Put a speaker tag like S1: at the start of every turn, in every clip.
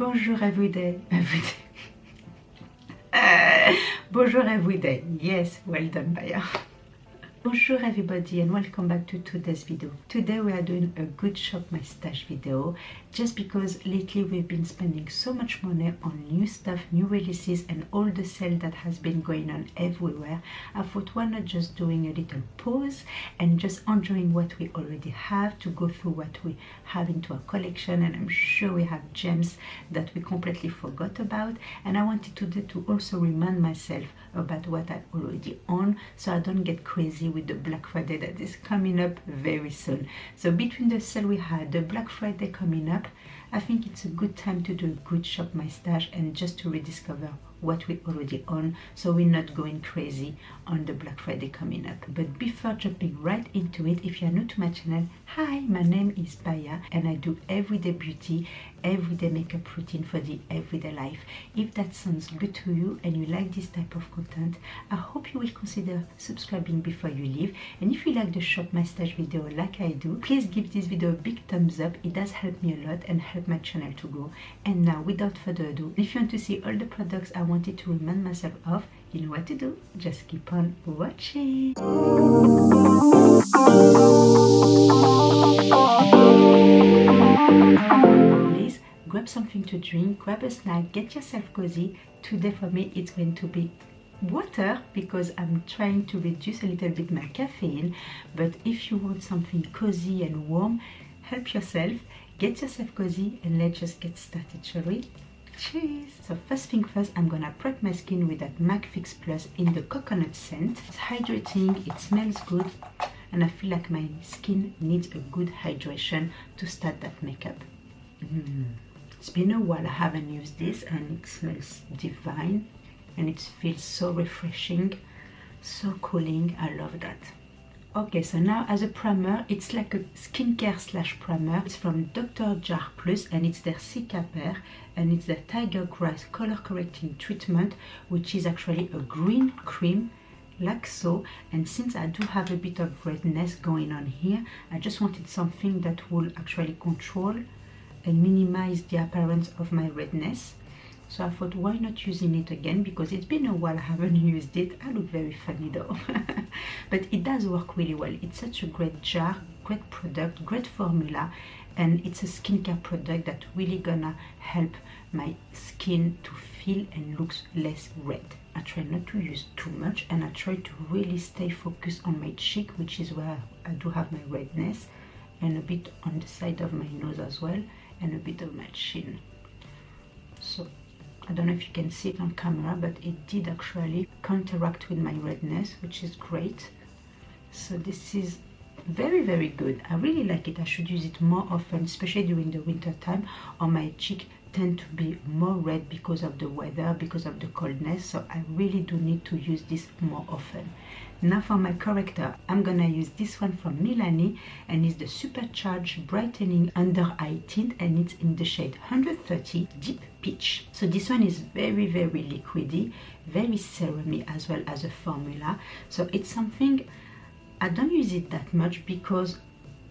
S1: Bonjour everyday. Bonjour everyday. Yes, well done, Baya. Bonjour everybody and welcome back to today's video. Today we are doing a good shop my stash video, just because lately we've been spending so much money on new stuff, new releases and all the sale that has been going on everywhere. I thought why not just doing a little pause and just enjoying what we already have, to go through what we have into our collection, and I'm sure we have gems that we completely forgot about, and I wanted to also remind myself about what I already own so I don't get crazy with the Black Friday that is coming up very soon. So between the sale we had, the Black Friday coming up, I think it's a good time to do a good shop my stash and just to rediscover what we already own, so we're not going crazy on the Black Friday coming up. But before jumping right into it, if you're new to my channel, hi, my name is Baya and I do everyday beauty, everyday makeup routine for the everyday life. If that sounds good to you and you like this type of content, I hope you will consider subscribing before you leave. And if you like the shop my stash video like I do, please give this video a big thumbs up. It does help me a lot and help my channel to grow. And now without further ado, if you want to see all the products I wanted to remind myself of, you know what to do, just keep on watching. Please grab something to drink, grab a snack, get yourself cozy. Today for me it's going to be water because I'm trying to reduce a little bit my caffeine, but if you want something cozy and warm, help yourself, get yourself cozy and let's just get started, shall we? Cheers! So first thing first, I'm gonna prep my skin with that MAC Fix Plus in the coconut scent. It's hydrating, it smells good, and I feel like my skin needs a good hydration to start that makeup. It's been a while I haven't used this and it smells divine and it feels so refreshing, so cooling. I love that. Okay, so now as a primer, it's like a skincare slash primer. It's from Dr. Jar Plus and it's their Cica Pear and it's the Tiger Grass color correcting treatment, which is actually a green cream like so. And since I do have a bit of redness going on here, I just wanted something that will actually control and minimize the appearance of my redness. So I thought why not using it again, because it's been a while I haven't used it. I look very funny though. But it does work really well. It's such a great jar, great product, great formula, and it's a skincare product that really gonna help my skin to feel and looks less red. I try not to use too much and I try to really stay focused on my cheek, which is where I do have my redness, and a bit on the side of my nose as well, and a bit of my chin. So I don't know if you can see it on camera, but it did actually counteract with my redness, which is great. So this is very, very good. I really like it. I should use it more often, especially during the winter time, or my cheek tend to be more red because of the weather, because of the coldness. So I really do need to use this more often. Now for my corrector, I'm gonna use this one from Milani and it's the Supercharged Brightening Under Eye Tint and it's in the shade 130 Deep Peach. So this one is very, very liquidy, very serumy as well as a formula. So it's something, I don't use it that much because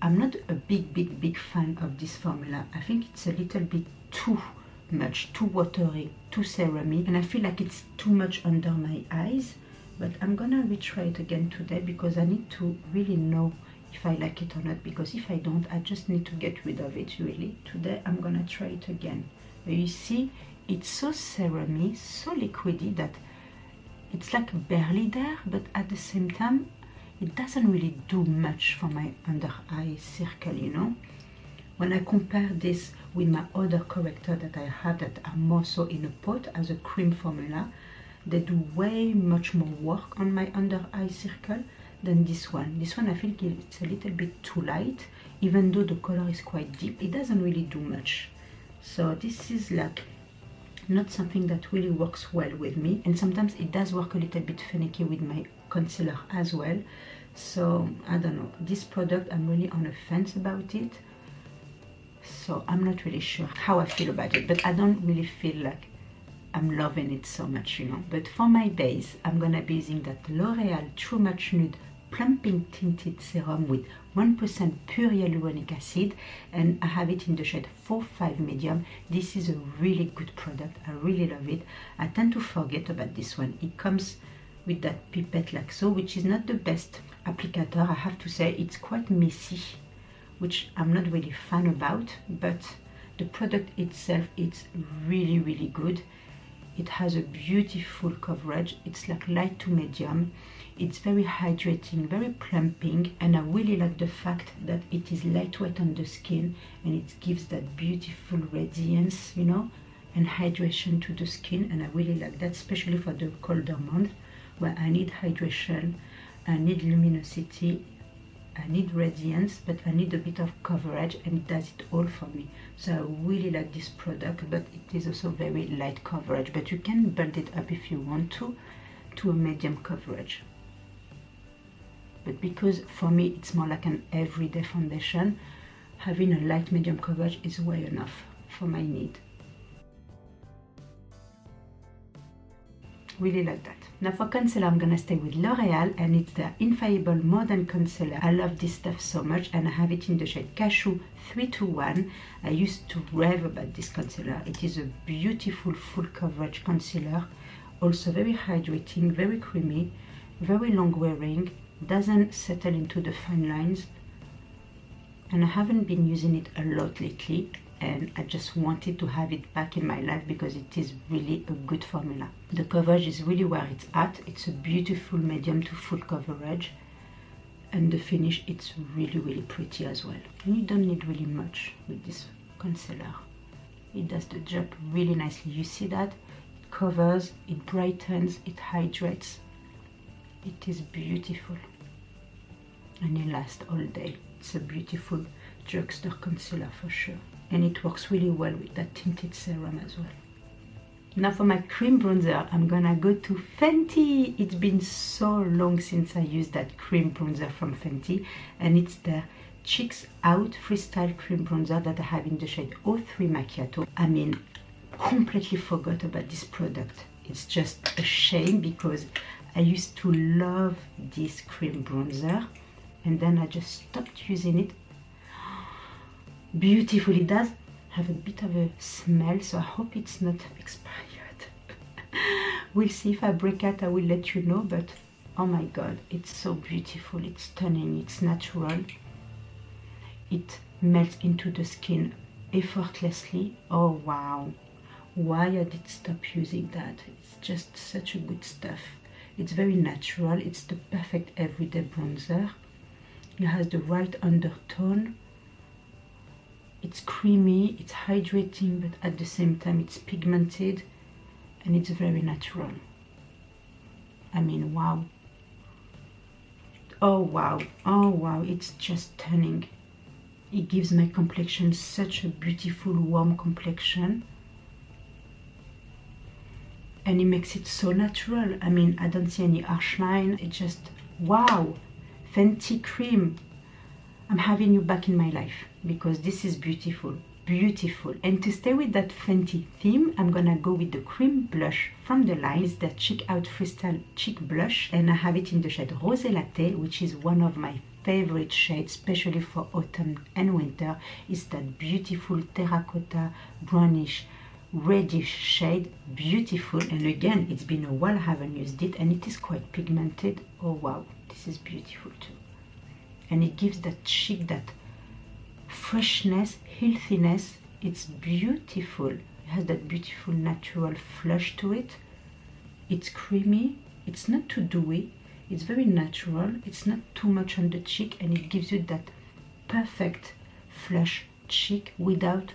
S1: I'm not a big fan of this formula. I think it's a little bit too much, too watery, too serumy, and I feel like it's too much under my eyes. But I'm gonna retry it again today because I need to really know if I like it or not, because if I don't, I just need to get rid of it really. Today I'm gonna try it again. You see, it's so serumy, so liquidy that it's like barely there, but at the same time it doesn't really do much for my under eye circle, you know. When I compare this with my other corrector that I have that are more so in a pot as a cream formula, they do way much more work on my under eye circle than this one. This one I think it's a little bit too light, even though the color is quite deep. It doesn't really do much. So this is like not something that really works well with me, and sometimes it does work a little bit finicky with my concealer as well. So I don't know, this product I'm really on a fence about it, so I'm not really sure how I feel about it, but I don't really feel like I'm loving it so much, you know. But for my base, I'm gonna be using that L'Oreal True Match Nude plumping tinted serum with 1% pure hyaluronic acid, and I have it in the shade 4-5 medium. This is a really good product. I really love it. I tend to forget about this one. It comes with that pipette like so, which is not the best applicator. I have to say it's quite messy, which I'm not really fan about, but the product itself, it's really, really good. It has a beautiful coverage. It's like light to medium. It's very hydrating, very plumping, and I really like the fact that it is lightweight on the skin and it gives that beautiful radiance, you know, and hydration to the skin. And I really like that, especially for the colder month where I need hydration, I need luminosity, I need radiance, but I need a bit of coverage, and it does it all for me. So I really like this product, but it is also very light coverage, but you can build it up if you want to a medium coverage. But because for me it's more like an everyday foundation, having a light medium coverage is way enough for my need. Really like that. Now for concealer, I'm gonna stay with L'Oreal, and it's their Infallible Modern Concealer. I love this stuff so much, and I have it in the shade Cashew 321. I used to rave about this concealer. It is a beautiful full coverage concealer, also very hydrating, very creamy, very long wearing, doesn't settle into the fine lines, and I haven't been using it a lot lately, and I just wanted to have it back in my life because it is really a good formula. The coverage is really where it's at. It's a beautiful medium to full coverage, and the finish, it's really, really pretty as well. And you don't need really much with this concealer. It does the job really nicely. You see that? It covers, it brightens, it hydrates. It is beautiful, and it lasts all day. It's a beautiful drugstore concealer for sure, and it works really well with that tinted serum as well. Now for my cream bronzer, I'm gonna go to Fenty. It's been so long since I used that cream bronzer from Fenty, and it's the Cheeks Out Freestyle Cream Bronzer that I have in the shade 03 Macchiato. I mean, completely forgot about this product. It's just a shame because I used to love this cream bronzer, and then I just stopped using it. Beautiful. It does have a bit of a smell, so I hope it's not expired. We'll see. If I break out, I will let you know, but oh my god, it's so beautiful. It's stunning, it's natural, it melts into the skin effortlessly. Oh wow, why I did stop using that. It's just such a good stuff. It's very natural. It's the perfect everyday bronzer. It has the right undertone. It's creamy, it's hydrating, but at the same time it's pigmented, and it's very natural. I mean, wow. Oh wow, oh wow, it's just stunning. It gives my complexion such a beautiful warm complexion, and it makes it so natural. I mean, I don't see any harsh line. It just, wow. Fenty cream, I'm having you back in my life because this is beautiful, beautiful. And to stay with that Fenty theme, I'm gonna go with the cream blush from the line. It's the Cheek Out Freestyle Cheek Blush, and I have it in the shade Rose Latte, which is one of my favorite shades, especially for autumn and winter. It's that beautiful terracotta, brownish, reddish shade, beautiful. And again, it's been a while I haven't used it, and it is quite pigmented. Oh wow, this is beautiful too. And it gives that cheek, that freshness, healthiness. It's beautiful. It has that beautiful natural flush to it. It's creamy, it's not too dewy, it's very natural, it's not too much on the cheek, and it gives you that perfect flush cheek without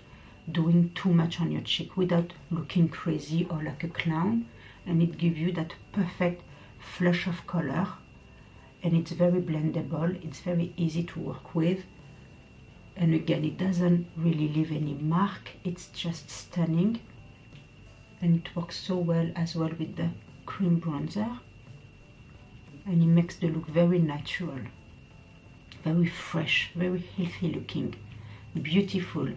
S1: doing too much on your cheek, without looking crazy or like a clown. And it gives you that perfect flush of color, and it's very blendable. It's very easy to work with, and again, it doesn't really leave any mark. It's just stunning, and it works so well as well with the cream bronzer, and it makes the look very natural, very fresh, very healthy looking, beautiful.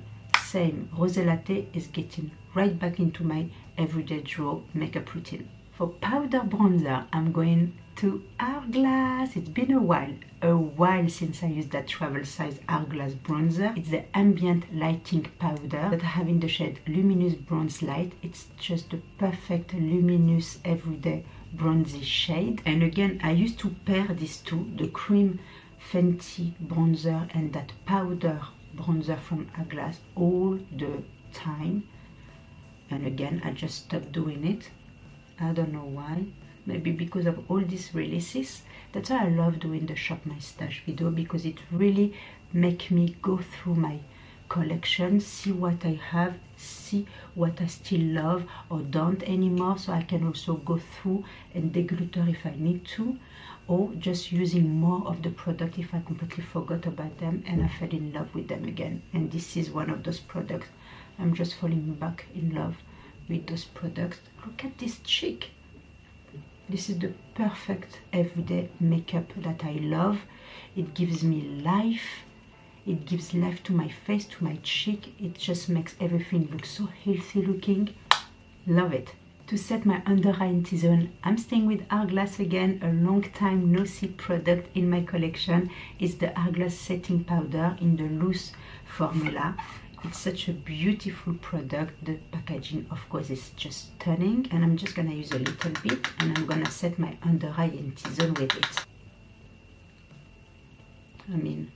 S1: Same, Rose Latte is getting right back into my everyday draw makeup routine For powder bronzer, I'm going to Hourglass. It's been a while since I used that travel size Hourglass bronzer. It's the ambient lighting powder that I have in the shade Luminous Bronze Light. It's just the perfect luminous everyday bronzy shade. And again, I used to pair these two, the cream Fenty bronzer and that powder bronzer from Hourglass, all the time. And again, I just stopped doing it. I don't know why. Maybe because of all these releases. That's why I love doing the Shop My Stash video, because it really makes me go through my collection, see what I have, see what I still love or don't anymore, so I can also go through and declutter if I need to, or just using more of the product if I completely forgot about them and I fell in love with them again. And this is one of those products. I'm just falling back in love with those products. Look at this cheek. This is the perfect everyday makeup that I love. It gives me life. It gives life to my face, to my cheek. It just makes everything look so healthy looking. Love it. To set my under eye in T-zone, I'm staying with Hourglass again. A long time no see product in my collection is the Hourglass setting powder in the loose formula. It's such a beautiful product. The packaging, of course, is just stunning. And I'm just gonna use a little bit and I'm gonna set my under eye in T-zone with it. I mean,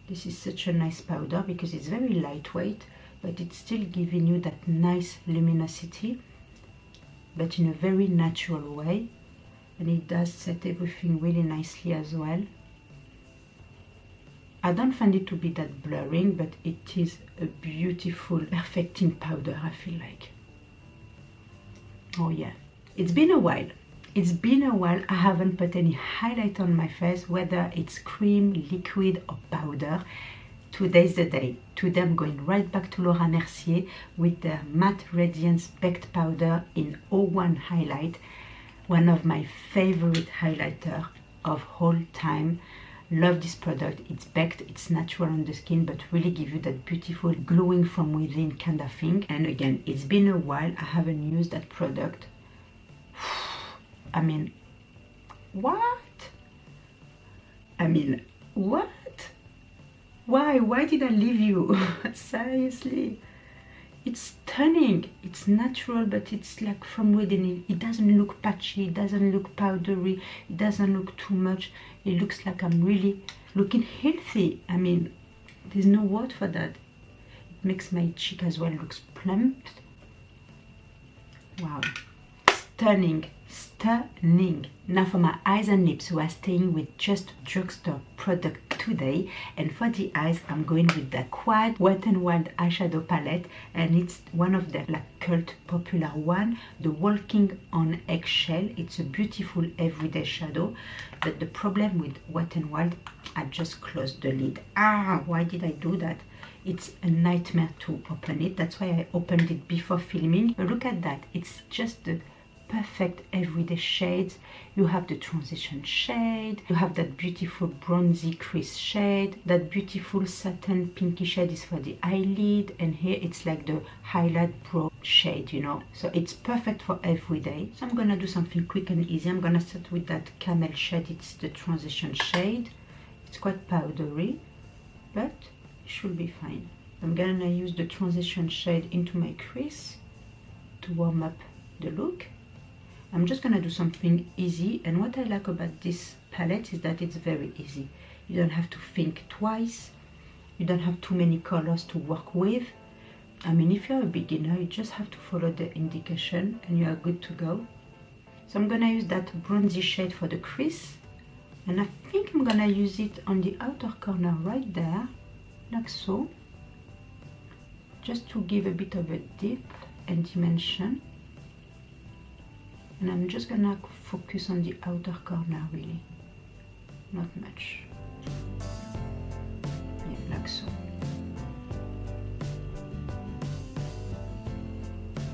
S1: this is such a nice powder because it's very lightweight, but it's still giving you that nice luminosity, but in a very natural way. And it does set everything really nicely as well. I don't find it to be that blurring, but it is a beautiful perfecting powder, I feel like. Oh yeah, it's been a while. It's been a while I haven't put any highlight on my face, whether it's cream, liquid or powder. Today's the day. Today I'm going right back to Laura Mercier with the Matte Radiance Baked Powder in 01 Highlight. One of my favorite highlighter of all time. Love this product. It's baked, it's natural on the skin, but really give you that beautiful glowing from within kind of thing. And again, it's been a while I haven't used that product. I mean, what? I mean, what? Why did I leave you? Seriously. It's stunning. It's natural, but it's like from within. It doesn't look patchy, it doesn't look powdery, it doesn't look too much. It looks like I'm really looking healthy. I mean, there's no word for that. It makes my cheek as well looks plump. Wow. Stunning. Stunning. Now for my eyes and lips, we are staying with just drugstore product today, and for the eyes I'm going with the Quad Wet n Wild eyeshadow palette, and it's one of the like cult popular one, the Walking on Eggshell. It's a beautiful everyday shadow, but the problem with Wet n Wild, I just closed the lid. Why did I do that? It's a nightmare to open it. That's why I opened it before filming. But look at that. It's just the perfect everyday shades. You have the transition shade, you have that beautiful bronzy crease shade, that beautiful satin pinky shade is for the eyelid, and here it's like the highlight brow shade, you know, so it's perfect for everyday. So I'm gonna do something quick and easy. I'm gonna start with that camel shade. It's the transition shade. It's quite powdery, but it should be fine. I'm gonna use the transition shade into my crease to warm up the look. I'm just gonna do something easy, and what I like about this palette is that it's very easy. You don't have to think twice, you don't have too many colors to work with. I mean, if you're a beginner, you just have to follow the indication and you are good to go. So I'm gonna use that bronzy shade for the crease, and I think I'm gonna use it on the outer corner right there, like so, just to give a bit of a dip and dimension. And I'm just gonna focus on the outer corner, really, not much. Yeah, like so.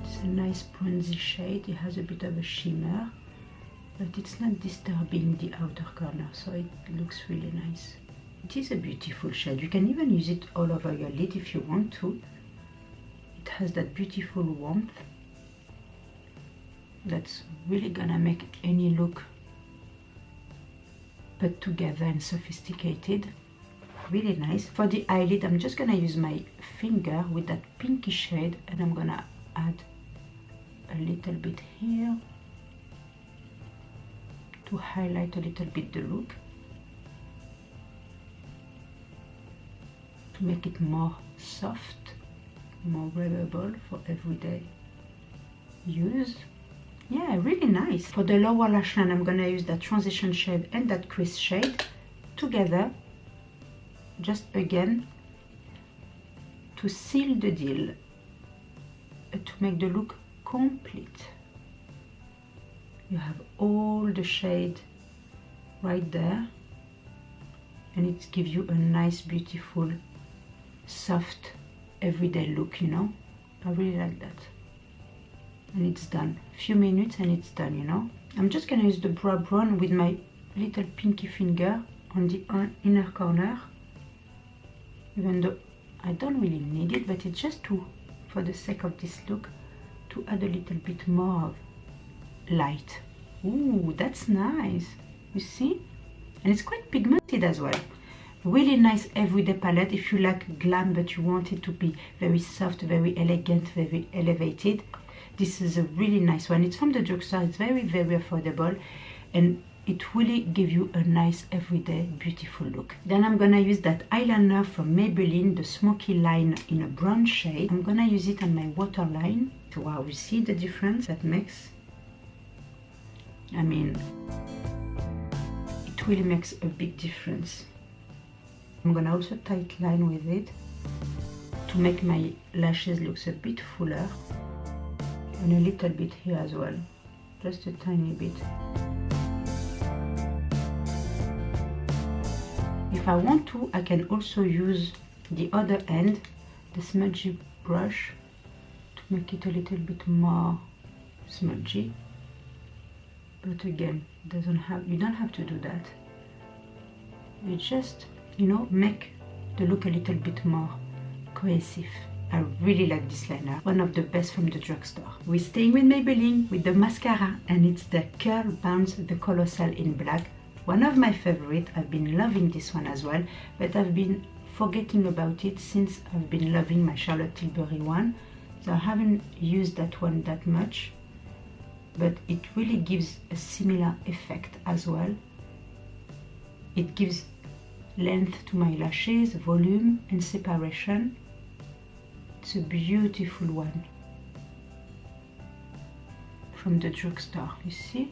S1: It's a nice bronzy shade. It has a bit of a shimmer, but it's not disturbing the outer corner, so it looks really nice. It is a beautiful shade. You can even use it all over your lid if you want to. It has that beautiful warmth. That's really gonna make any look put together and sophisticated. Really nice. For the eyelid, I'm just gonna use my finger with that pinky shade, and I'm gonna add a little bit here to highlight a little bit the look, to make it more soft, more wearable for everyday use. Yeah, really nice. For the lower lash line, I'm gonna use that transition shade and that crease shade together, just again to seal the deal, to make the look complete. You have all the shade right there, and it gives you a nice, beautiful, soft, everyday look, you know. I really like that. And it's done. A few minutes and it's done, you know. I'm just gonna use the brow bone with my little pinky finger on the inner corner, even though I don't really need it, but it's just to, for the sake of this look, to add a little bit more of light. Ooh, that's nice. You see? And it's quite pigmented as well. Really nice everyday palette. If you like glam but you want it to be very soft, very elegant, very elevated, this is a really nice one. It's from the drugstore. It's very, very affordable, and it really gives you a nice everyday beautiful look. Then I'm gonna use that eyeliner from Maybelline, the smoky line in a brown shade. I'm gonna use it on my waterline. So wow, you see the difference that makes? I mean, it really makes a big difference. I'm gonna also tight line with it to make my lashes look a bit fuller, and a little bit here as well, just a tiny bit. If I want to, I can also use the other end, the smudgy brush, to make it a little bit more smudgy. But again, you don't have to do that. You just, you know, make the look a little bit more cohesive. I really like this liner, one of the best from the drugstore. We're staying with Maybelline with the mascara, and it's the Curl Bounce the Colossal in black. One of my favorite. I've been loving this one as well, but I've been forgetting about it since I've been loving my Charlotte Tilbury one. So I haven't used that one that much, but it really gives a similar effect as well. It gives length to my lashes, volume and separation. It's a beautiful one from the drugstore, you see?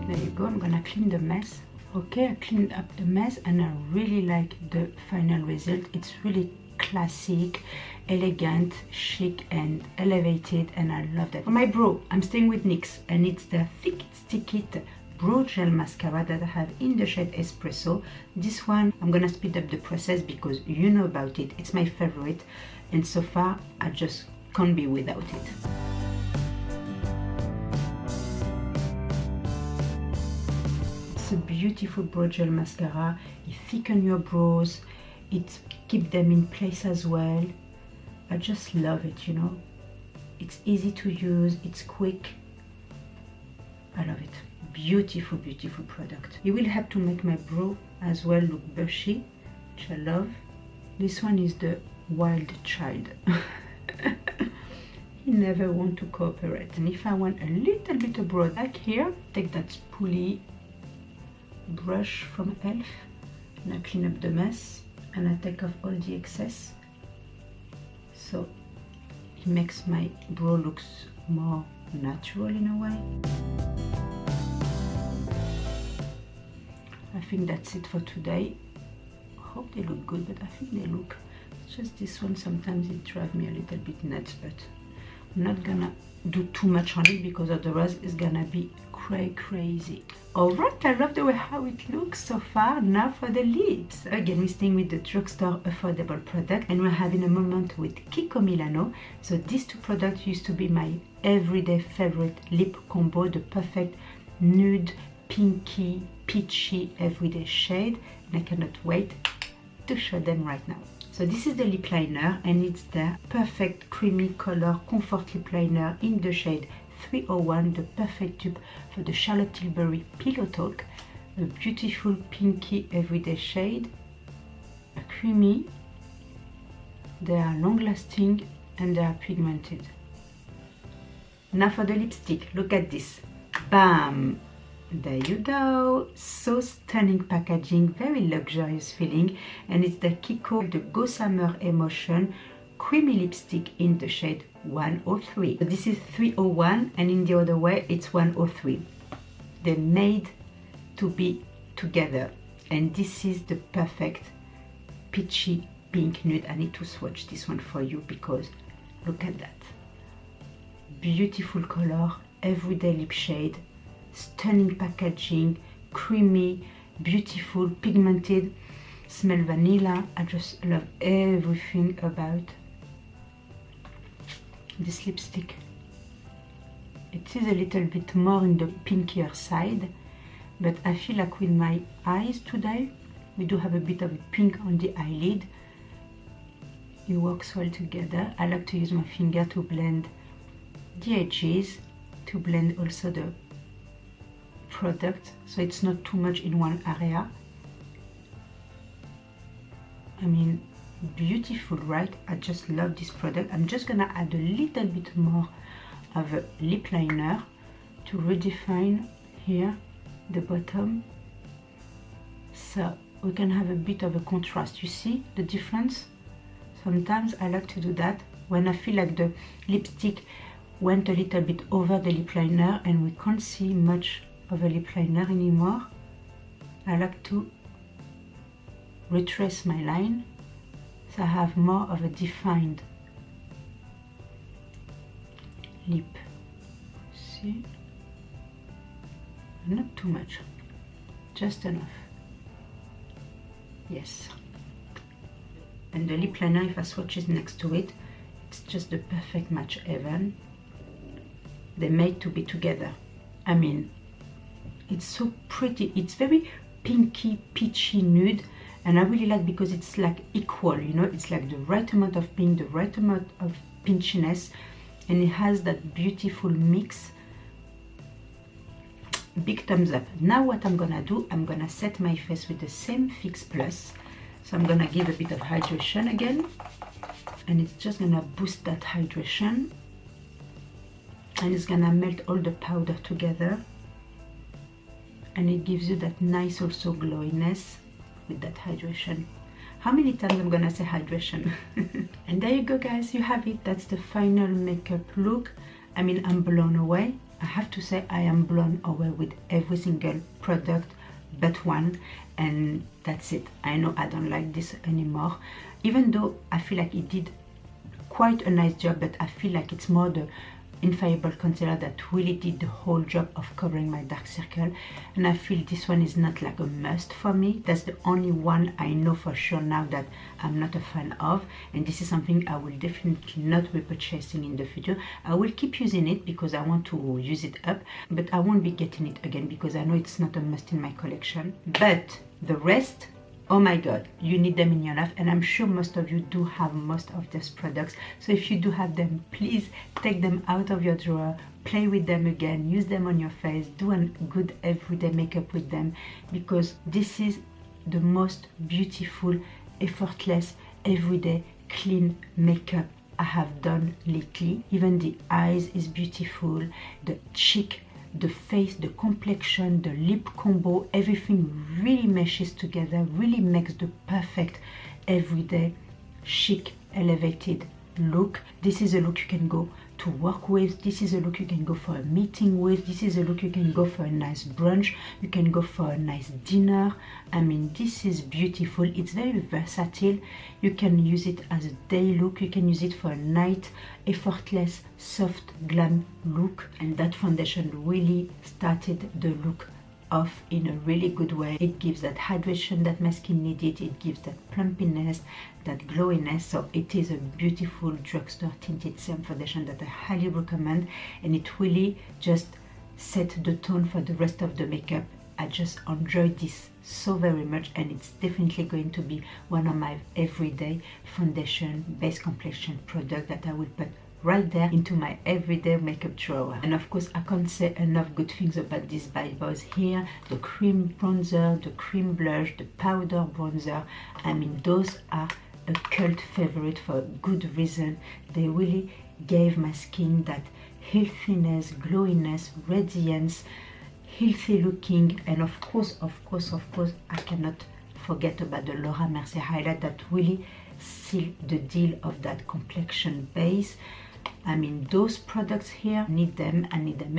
S1: There you go. I'm gonna clean the mess. Okay, I cleaned up the mess and I really like the final result. It's really classic, elegant, chic and elevated, and I love that. For my brow, I'm staying with NYX, and it's the Thick Stick It Brow Gel Mascara that I have in the shade Espresso. This one, I'm gonna speed up the process because you know about it. It's my favorite, and so far I just can't be without it. It's a beautiful brow gel mascara. It thickens your brows, it keeps them in place as well. I just love it, you know. It's easy to use, it's quick. I love it. Beautiful, beautiful product. It will help to make my brow as well look bushy, which I love. This one is the Wild Child. He never want to cooperate. And if I want a little bit of brow back here, take that spoolie brush from e.l.f. and I clean up the mess and I take off all the excess. So it makes my brow looks more natural in a way. I think that's it for today. I hope they look good, but I think they look, it's just this one, sometimes it drives me a little bit nuts, but I'm not gonna do too much on it because otherwise it's gonna be crazy. Alright, I love the way how it looks so far. Now for the lips. Again, we're staying with the drugstore affordable product, and we're having a moment with Kiko Milano. So these two products used to be my everyday favorite lip combo, the perfect nude, pinky, peachy everyday shade, and I cannot wait to show them right now. So this is the lip liner, and it's the perfect creamy color comfort lip liner in the shade 301, the perfect dupe for the Charlotte Tilbury Pillow Talk, a beautiful pinky everyday shade, a creamy. They are long lasting and they are pigmented. Now for the lipstick, look at this. Bam! There you go. So stunning packaging, very luxurious feeling, and it's the Kiko, the Go Summer Emotion creamy lipstick in the shade 103. So this is 301, and in the other way it's 103. They're made to be together, and this is the perfect peachy pink nude. I need to swatch this one for you because look at that. Beautiful color, everyday lip shade, stunning packaging, creamy, beautiful, pigmented, smell vanilla. I just love everything about this lipstick. It is a little bit more in the pinkier side, but I feel like with my eyes today, we do have a bit of a pink on the eyelid. It works well together. I like to use my finger to blend the edges, to blend also the product, so it's not too much in one area. I mean, beautiful, right? I just love this product. I'm just gonna add a little bit more of a lip liner to redefine here the bottom, so we can have a bit of a contrast. You see the difference? Sometimes I like to do that when I feel like the lipstick went a little bit over the lip liner and we can't see much of a lip liner anymore. I like to retrace my line so I have more of a defined lip. See? Not too much, just enough. Yes. And the lip liner, if I swatch it next to it, it's just the perfect match even. They're made to be together. I mean, it's so pretty. It's very pinky, peachy nude, and I really like because it's like equal, you know, it's like the right amount of pink, the right amount of pinchiness, and it has that beautiful mix. Big thumbs up. Now what I'm gonna do, I'm gonna set my face with the same Fix Plus. So I'm gonna give a bit of hydration again, and it's just gonna boost that hydration, and it's gonna melt all the powder together, and it gives you that nice also glowiness with that hydration. How many times I'm gonna say hydration? And there you go, guys, you have it. That's the final makeup look. I mean, I'm blown away. I have to say I am blown away with every single product but one, and that's it. I know I don't like this anymore, even though I feel like it did quite a nice job, but I feel like it's more the Infallible concealer that really did the whole job of covering my dark circle, and I feel this one is not like a must for me. That's the only one I know for sure now that I'm not a fan of, and this is something I will definitely not be purchasing in the future. I will keep using it because I want to use it up, but I won't be getting it again because I know it's not a must in my collection. But the rest, oh my god, you need them in your life, and I'm sure most of you do have most of these products. So if you do have them, please take them out of your drawer, play with them again, use them on your face, do a good everyday makeup with them, because this is the most beautiful, effortless, everyday clean makeup I have done lately. Even the eyes is beautiful, the cheek, the face, the complexion, the lip combo, everything really meshes together, really makes the perfect everyday chic elevated look. This is a look you can go to work with, this is a look you can go for a meeting with, this is a look you can go for a nice brunch, you can go for a nice dinner. I mean, this is beautiful. It's very versatile. You can use it as a day look, you can use it for a night, effortless, soft, glam look. And that foundation really started the look off in a really good way. It gives that hydration that my skin needed, it gives that plumpiness, that glowiness. So it is a beautiful drugstore tinted serum foundation that I highly recommend, and it really just set the tone for the rest of the makeup I just enjoyed this so very much, and it's definitely going to be one of my everyday foundation base complexion product that I will put right there into my everyday makeup drawer. And of course, I can't say enough good things about these Baya Bayati here. The cream bronzer, the cream blush, the powder bronzer, I mean, those are a cult favorite for a good reason. They really gave my skin that healthiness, glowiness, radiance, healthy looking. And of course, I cannot forget about the Laura Mercier highlight that really sealed the deal of that complexion base. I mean, those products here, I need them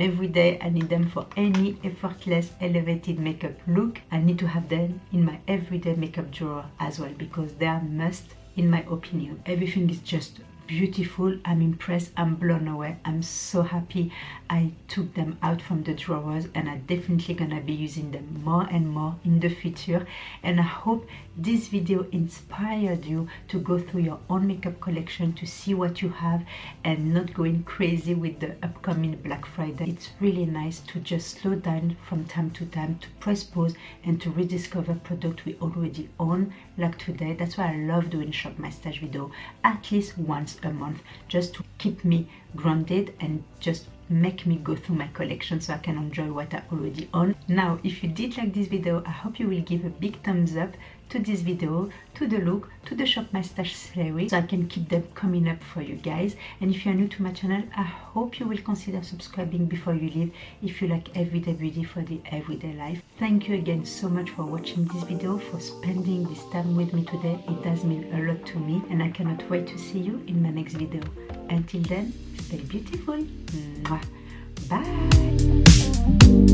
S1: every day. I need them for any effortless elevated makeup look. I need to have them in my everyday makeup drawer as well, because they are must in my opinion. Everything is just beautiful. I'm impressed, I'm blown away. I'm so happy I took them out from the drawers, and I'm definitely gonna be using them more and more in the future. And I hope this video inspired you to go through your own makeup collection, to see what you have and not going crazy with the upcoming Black Friday. It's really nice to just slow down from time to time, to press pause and to rediscover product we already own, like today. That's why I love doing shop my stash video at least once a month, just to keep me grounded and just make me go through my collection so I can enjoy what I already own. Now, if you did like this video, I hope you will give a big thumbs up to this video, to the look, to the shop my stash series, so I can keep them coming up for you guys. And if you are new to my channel, I hope you will consider subscribing before you leave if you like everyday beauty for the everyday life. Thank you again so much for watching this video, for spending this time with me today. It does mean a lot to me, and I cannot wait to see you in my next video. Until then, stay beautiful. Mwah. Bye.